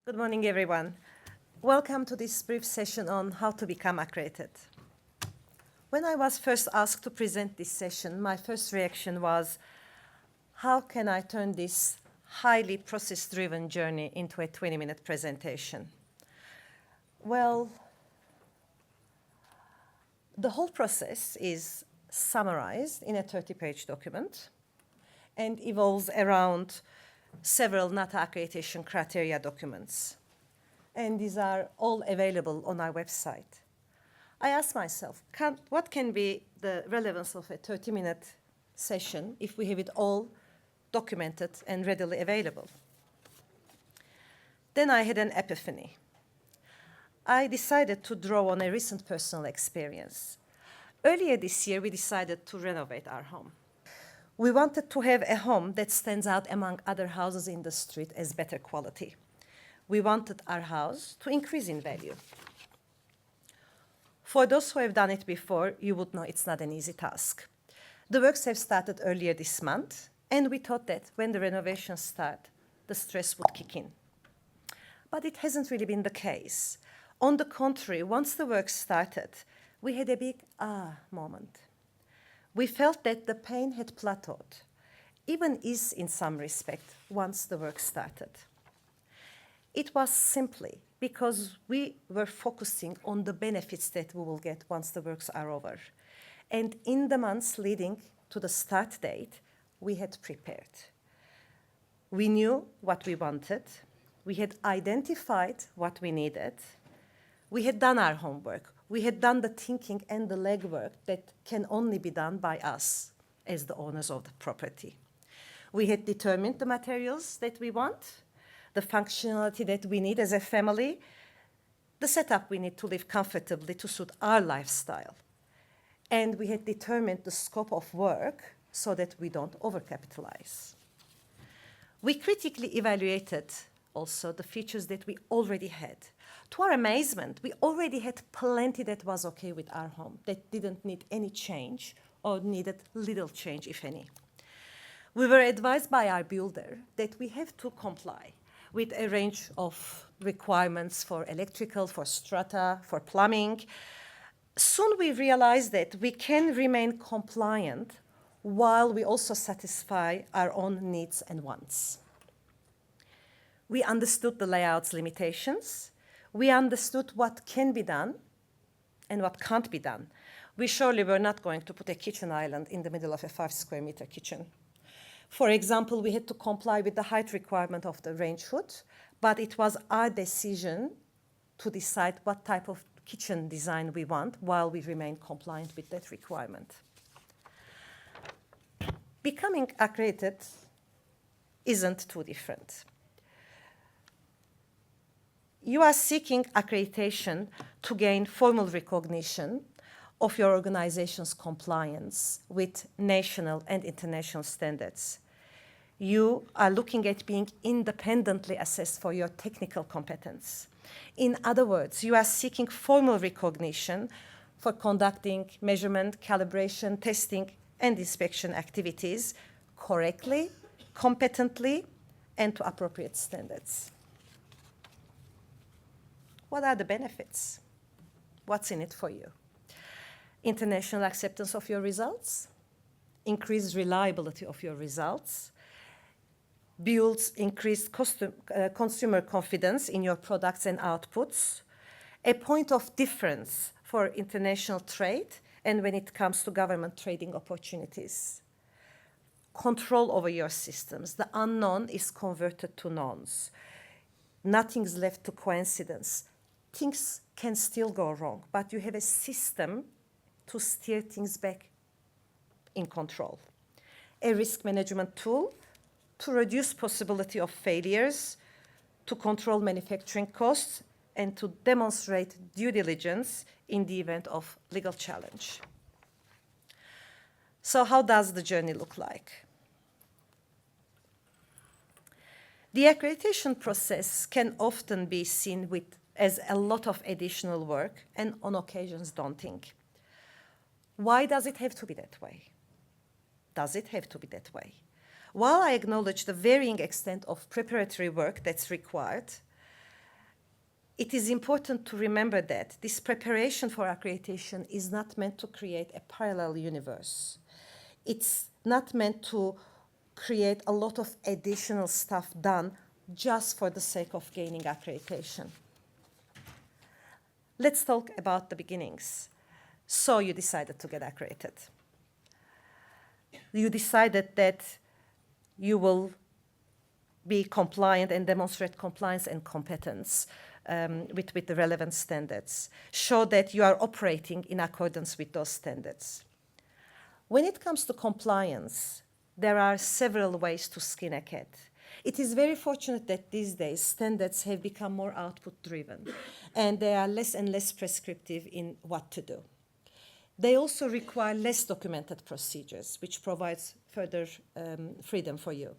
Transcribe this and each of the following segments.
Good morning, everyone. Welcome to this brief session on how to become accredited. When I was first asked to present this session, my first reaction was, how can I turn this highly process-driven journey into a 20-minute presentation? Well, the whole process is summarized in a 30-page document and evolves around several NATA accreditation criteria documents. And these are all available on our website. I asked myself, what can be the relevance of a 30-minute session if we have it all documented and readily available? Then I had an epiphany. I decided to draw on a recent personal experience. Earlier this year, we decided to renovate our home. We wanted to have a home that stands out among other houses in the street as better quality. We wanted our house to increase in value. For those who have done it before, you would know it's not an easy task. The works have started earlier this month, and we thought that when the renovations start, the stress would kick in. But it hasn't really been the case. On the contrary, once the work started, we had a big moment. We felt that the pain had plateaued, even eased in some respect once the work started. It was simply because we were focusing on the benefits that we will get once the works are over. And in the months leading to the start date, we had prepared. We knew what we wanted. We had identified what we needed. We had done our homework. We had done the thinking and the legwork that can only be done by us as the owners of the property. We had determined the materials that we want, the functionality that we need as a family, the setup we need to live comfortably to suit our lifestyle. And we had determined the scope of work so that we don't overcapitalize. We critically evaluated also the features that we already had. To our amazement, we already had plenty that was okay with our home, that didn't need any change or needed little change, if any. We were advised by our builder that we have to comply with a range of requirements for electrical, for strata, for plumbing. Soon we realized that we can remain compliant while we also satisfy our own needs and wants. We understood the layout's limitations. We understood what can be done and what can't be done. We surely were not going to put a kitchen island in the middle of a 5-square-meter kitchen. For example, we had to comply with the height requirement of the range hood, but it was our decision to decide what type of kitchen design we want while we remain compliant with that requirement. Becoming accredited isn't too different. You are seeking accreditation to gain formal recognition of your organization's compliance with national and international standards. You are looking at being independently assessed for your technical competence. In other words, you are seeking formal recognition for conducting measurement, calibration, testing, and inspection activities correctly, competently, and to appropriate standards. What are the benefits? What's in it for you? International acceptance of your results, increased reliability of your results, builds increased consumer confidence in your products and outputs, a point of difference for international trade and when it comes to government trading opportunities. Control over your systems. The unknown is converted to knowns. Nothing's left to coincidence. Things can still go wrong, but you have a system to steer things back in control. A risk management tool to reduce possibility of failures, to control manufacturing costs, and to demonstrate due diligence in the event of legal challenge. So how does the journey look like? The accreditation process can often be seen as a lot of additional work and on occasions daunting. Why does it have to be that way? Does it have to be that way? While I acknowledge the varying extent of preparatory work that's required, It is important to remember that this preparation for accreditation is not meant to create a parallel universe. It's not meant to create a lot of additional stuff done just for the sake of gaining accreditation. Let's talk about the beginnings. So you decided to get accredited. You decided that you will be compliant and demonstrate compliance and competence with the relevant standards. Show that you are operating in accordance with those standards. When it comes to compliance, there are several ways to skin a cat. It is very fortunate that these days standards have become more output-driven, and they are less and less prescriptive in what to do. They also require less documented procedures, which provides further freedom for you.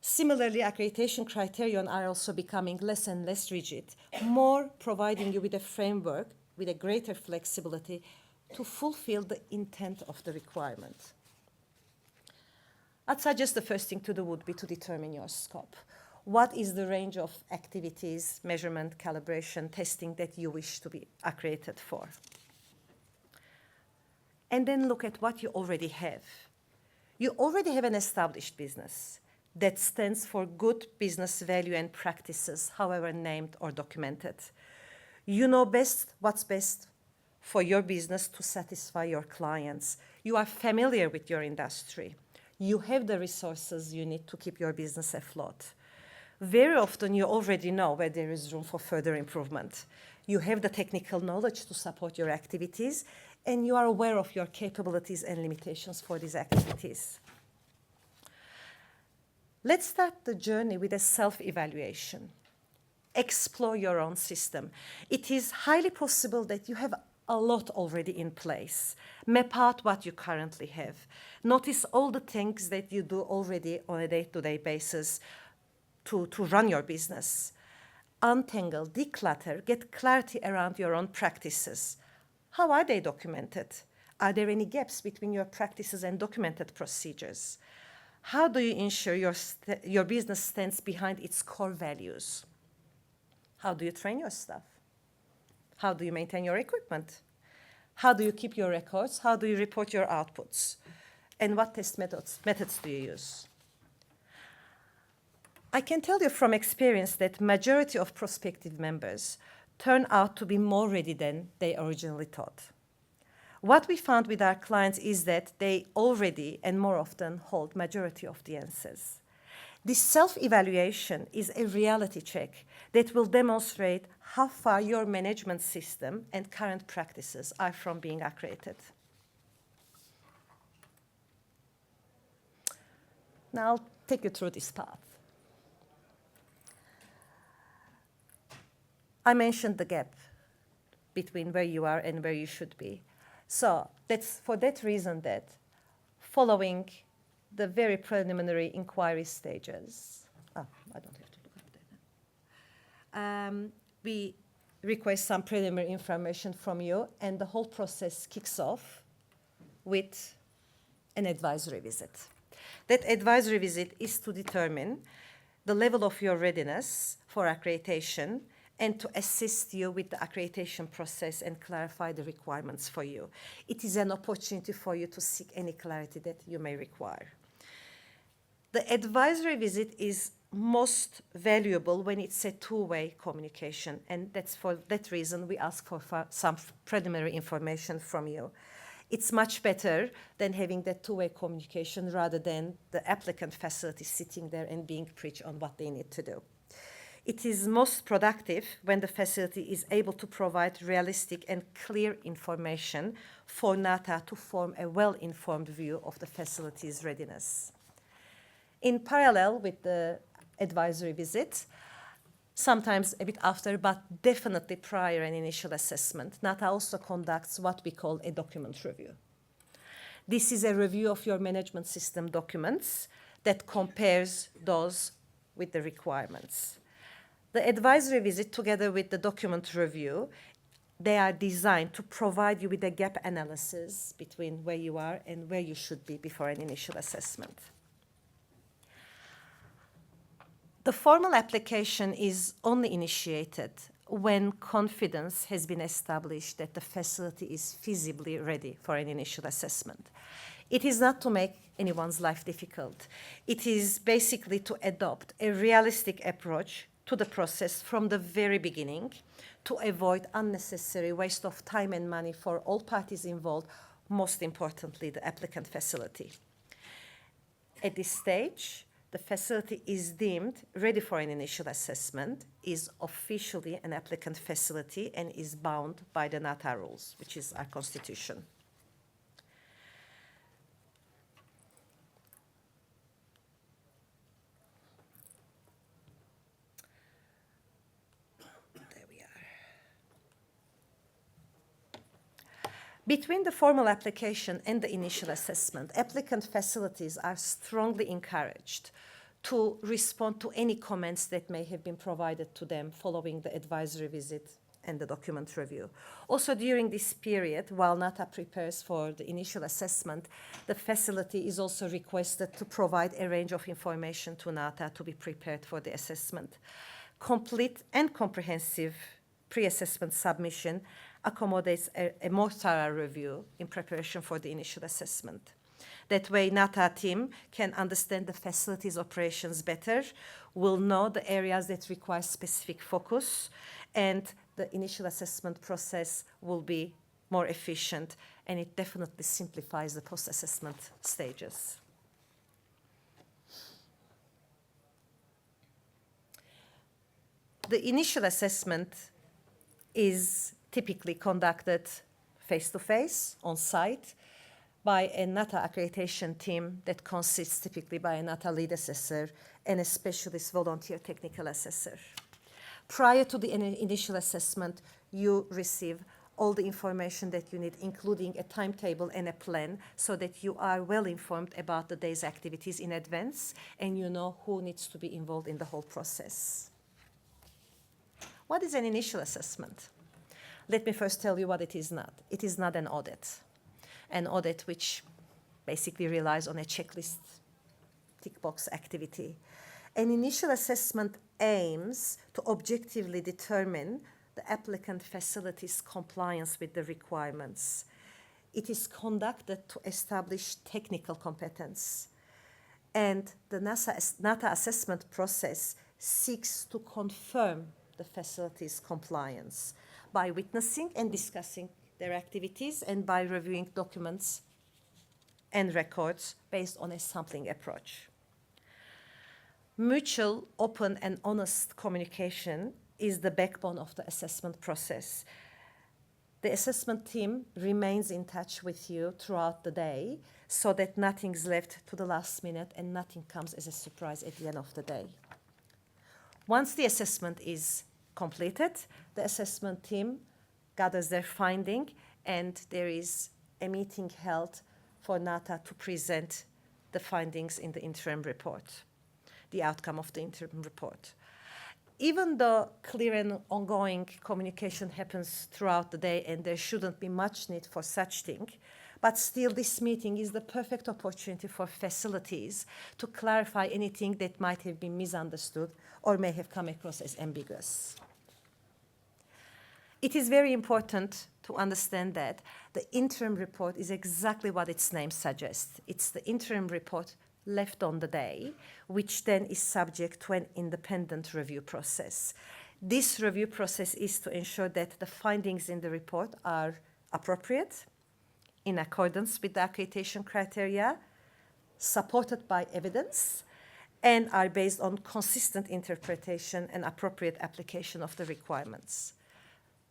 Similarly, accreditation criteria are also becoming less and less rigid, more providing you with a framework with a greater flexibility to fulfill the intent of the requirement. I'd suggest the first thing to do would be to determine your scope. What is the range of activities, measurement, calibration, testing that you wish to be accredited for? And then look at what you already have. You already have an established business that stands for good business value and practices, however named or documented. You know best what's best for your business to satisfy your clients. You are familiar with your industry. You have the resources you need to keep your business afloat. Very often you already know where there is room for further improvement. You have the technical knowledge to support your activities, and you are aware of your capabilities and limitations for these activities. Let's start the journey with a self-evaluation. Explore your own system. It is highly possible that you have a lot already in place. Map out what you currently have. Notice all the things that you do already on a day-to-day basis to run your business. Untangle, declutter, get clarity around your own practices. How are they documented? Are there any gaps between your practices and documented procedures? How do you ensure your business stands behind its core values? How do you train your staff? How do you maintain your equipment? How do you keep your records? How do you report your outputs? And what test methods do you use? I can tell you from experience that majority of prospective members turn out to be more ready than they originally thought. What we found with our clients is that they already and more often hold majority of the answers. This self-evaluation is a reality check that will demonstrate how far your management system and current practices are from being accredited. Now I'll take you through this path. I mentioned the gap between where you are and where you should be. So that's for that reason that following the very preliminary inquiry stages, I don't have to look up there. We request some preliminary information from you, and the whole process kicks off with an advisory visit. That advisory visit is to determine the level of your readiness for accreditation and to assist you with the accreditation process and clarify the requirements for you. It is an opportunity for you to seek any clarity that you may require. The advisory visit is most valuable when it's a two-way communication, and that's for that reason we ask for some preliminary information from you. It's much better than having that two-way communication rather than the applicant facility sitting there and being preached on what they need to do. It is most productive when the facility is able to provide realistic and clear information for NATA to form a well-informed view of the facility's readiness. In parallel with the advisory visit, sometimes a bit after, but definitely prior an initial assessment, NATA also conducts what we call a document review. This is a review of your management system documents that compares those with the requirements. The advisory visit, together with the document review, they are designed to provide you with a gap analysis between where you are and where you should be before an initial assessment. The formal application is only initiated when confidence has been established that the facility is feasibly ready for an initial assessment. It is not to make anyone's life difficult. It is basically to adopt a realistic approach to the process from the very beginning to avoid unnecessary waste of time and money for all parties involved, most importantly, the applicant facility. At this stage, the facility is deemed ready for an initial assessment, is officially an applicant facility, and is bound by the NATA rules, which is our constitution. There we are. Between the formal application and the initial assessment, applicant facilities are strongly encouraged to respond to any comments that may have been provided to them following the advisory visit and the document review. Also, during this period, while NATA prepares for the initial assessment, the facility is also requested to provide a range of information to NATA to be prepared for the assessment. Complete and comprehensive pre-assessment submission accommodates a more thorough review in preparation for the initial assessment. That way, NATA team can understand the facility's operations better, will know the areas that require specific focus, and the initial assessment process will be more efficient, and it definitely simplifies the post-assessment stages. The initial assessment is typically conducted face-to-face, on-site, by a NATA accreditation team that consists typically by a NATA lead assessor and a specialist volunteer technical assessor. Prior to the initial assessment, you receive all the information that you need, including a timetable and a plan, so that you are well informed about the day's activities in advance and you know who needs to be involved in the whole process. What is an initial assessment? Let me first tell you what it is not. It is not an audit. An audit which basically relies on a checklist, tick box activity. An initial assessment aims to objectively determine the applicant facility's compliance with the requirements. It is conducted to establish technical competence. And the NATA assessment process seeks to confirm the facility's compliance by witnessing and discussing their activities and by reviewing documents and records based on a sampling approach. Mutual, open, and honest communication is the backbone of the assessment process. The assessment team remains in touch with you throughout the day so that nothing's left to the last minute and nothing comes as a surprise at the end of the day. Once the assessment is completed, the assessment team gathers their finding, and there is a meeting held for NATA to present the findings in the interim report, the outcome of the interim report. Even though clear and ongoing communication happens throughout the day and there shouldn't be much need for such thing, but still this meeting is the perfect opportunity for facilities to clarify anything that might have been misunderstood or may have come across as ambiguous. It is very important to understand that the interim report is exactly what its name suggests. It's the interim report left on the day, which then is subject to an independent review process. This review process is to ensure that the findings in the report are appropriate, in accordance with the accreditation criteria, supported by evidence, and are based on consistent interpretation and appropriate application of the requirements.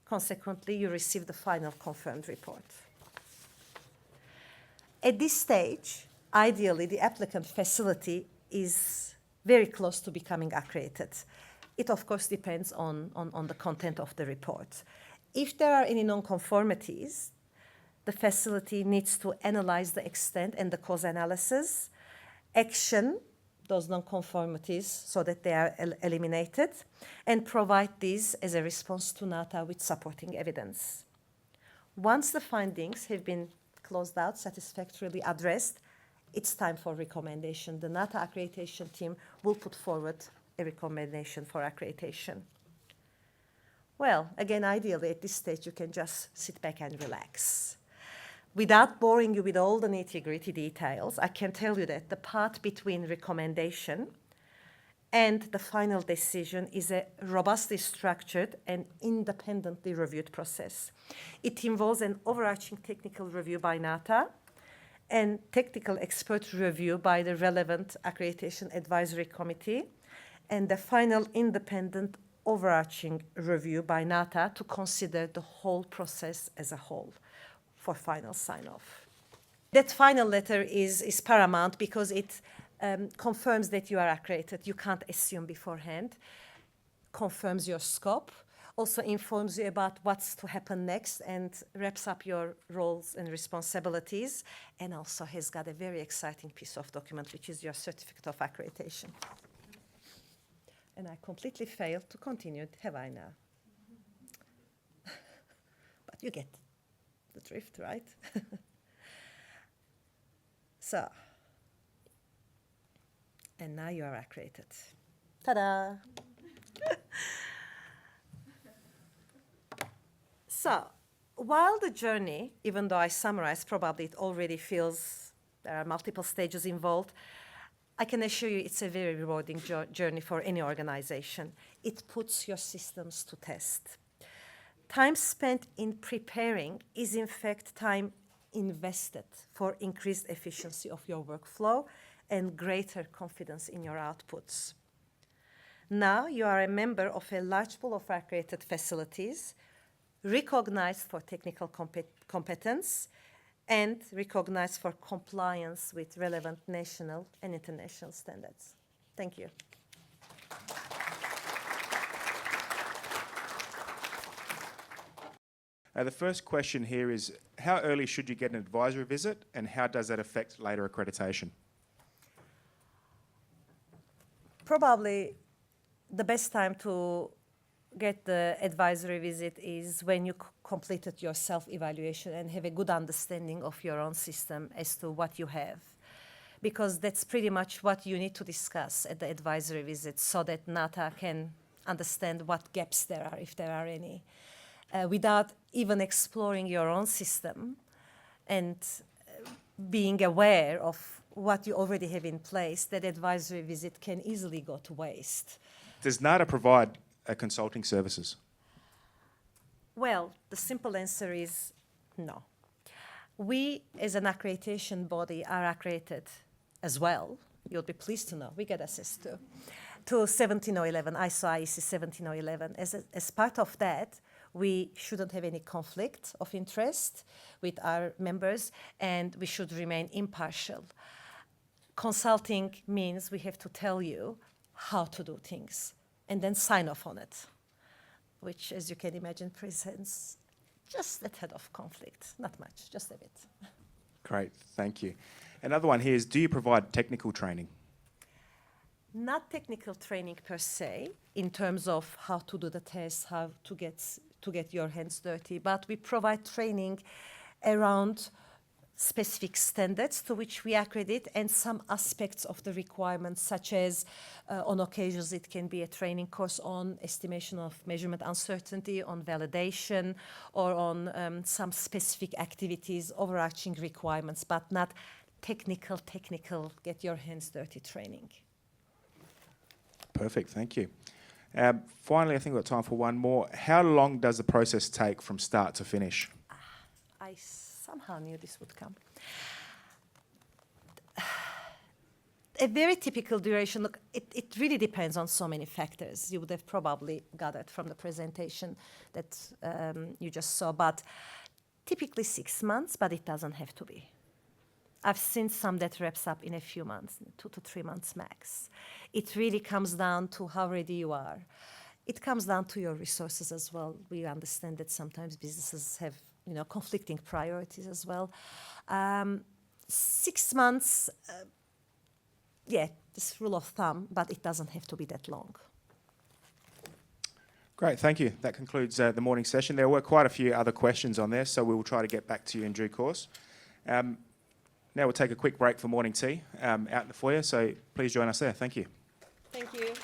Consequently, you receive the final confirmed report. At this stage, ideally, the applicant facility is very close to becoming accredited. It, of course, depends on the content of the report. If there are any non-conformities, the facility needs to analyze the extent and the cause analysis, action those non-conformities so that they are eliminated, and provide these as a response to NATA with supporting evidence. Once the findings have been closed out, satisfactorily addressed, it's time for recommendation. The NATA accreditation team will put forward a recommendation for accreditation. Well, again, ideally at this stage, you can just sit back and relax. Without boring you with all the nitty-gritty details, I can tell you that the part between recommendation and the final decision is a robustly structured and independently reviewed process. It involves an overarching technical review by NATA and technical expert review by the relevant accreditation advisory committee, and the final independent overarching review by NATA to consider the whole process as a whole for final sign-off. That final letter is paramount because it confirms that you are accredited. You can't assume beforehand, confirms your scope, also informs you about what's to happen next and wraps up your roles and responsibilities, and also has got a very exciting piece of document, which is your certificate of accreditation. And I completely failed to continue, have I now? But you get the drift, right? So, and now you are accredited. Ta-da! So, while the journey, even though I summarized, probably it already feels there are multiple stages involved, I can assure you it's a very rewarding journey for any organization. It puts your systems to test. Time spent in preparing is in fact time invested for increased efficiency of your workflow and greater confidence in your outputs. Now you are a member of a large pool of accredited facilities, recognized for technical competence, and recognized for compliance with relevant national and international standards. Thank you. The first question here is, how early should you get an advisory visit, and how does that affect later accreditation? Probably the best time to get the advisory visit is when you completed your self-evaluation and have a good understanding of your own system as to what you have. Because that's pretty much what you need to discuss at the advisory visit so that NATA can understand what gaps there are, if there are any. Without even exploring your own system and being aware of what you already have in place, that advisory visit can easily go to waste. Does NATA provide consulting services? Well, the simple answer is no. We, as an accreditation body, are accredited as well. You'll be pleased to know we get access to 17011, ISO IEC 17011. As part of that, we shouldn't have any conflict of interest with our members, and we should remain impartial. Consulting means we have to tell you how to do things and then sign off on it, which, as you can imagine, presents just a tad of conflict. Not much, just a bit. Great, thank you. Another one here is, do you provide technical training? Not technical training per se, in terms of how to do the test, how to get your hands dirty, but we provide training around specific standards to which we accredit and some aspects of the requirements, such as on occasions it can be a training course on estimation of measurement uncertainty, on validation, or on some specific activities, overarching requirements, but not technical, get your hands dirty training. Perfect, thank you. Finally, I think we've got time for one more. How long does the process take from start to finish? I somehow knew this would come. A very typical duration, look, it really depends on so many factors. You would have probably gathered from the presentation that you just saw, but typically 6 months, but it doesn't have to be. I've seen some that wraps up in a few months, 2 to 3 months max. It really comes down to how ready you are. It comes down to your resources as well. We understand that sometimes businesses have, conflicting priorities as well. 6 months, this rule of thumb, but it doesn't have to be that long. Great, thank you. That concludes the morning session. There were quite a few other questions on there, so we will try to get back to you in due course. Now we'll take a quick break for morning tea out in the foyer, so please join us there. Thank you. Thank you.